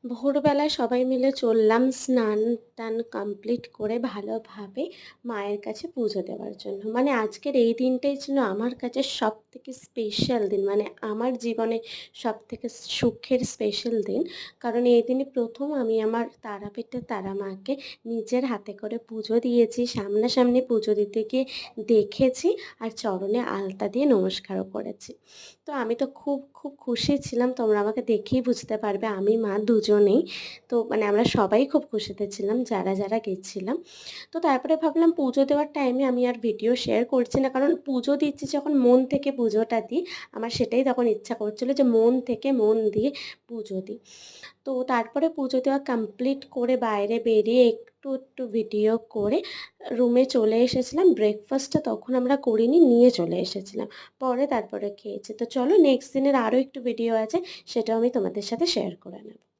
ভোরবেলায় সবাই মিলে চললাম স্নান-টান কমপ্লিট করে ভালোভাবে মায়ের কাছে পুজো দেওয়ার জন্য। মানে আজকের এই দিনটাই ছিল আমার কাছে সবথেকে স্পেশাল দিন। মানে আমার জীবনে সবথেকে সুখের স্পেশাল দিন। কারণ এই দিনে ১ম আমি আমার তারাপীঠের তারা মাকে নিজের হাতে করে পুজো দিয়েছি। সামনাসামনি পুজো দিতে গিয়ে দেখেছি আর চরণে আলতা দিয়ে নমস্কারও করেছি। তো আমি তো খুব খুশি ছিলাম। তোমরা আমাকে দেখেই বুঝতে পারবে আমি মা দুজনেই। তো মানে আমরা সবাই খুব খুশিতে ছিলাম যারা গেছিলাম। তো তারপরে ভাবলাম পুজো দেওয়ার টাইমে আমি আর ভিডিও শেয়ার করছি না। কারণ পুজো দিচ্ছি যখন মন থেকে পুজোটা দিই, আমার সেটাই তখন ইচ্ছা করছিল যে মন থেকে মন দিয়ে পুজো দিই। তো তারপরে পুজো দেওয়া কমপ্লিট করে বাইরে বেরিয়ে একটু ভিডিও করে রুমে চলে এসেছিলাম। ব্রেকফাস্টটা তখন আমরা করিনি, নিয়ে চলে এসেছিলাম। তারপরে খেয়েছি। তো চলো নেক্সট দিনের আরও একটু ভিডিও আছে, সেটাও আমি তোমাদের সাথে শেয়ার করে নেব।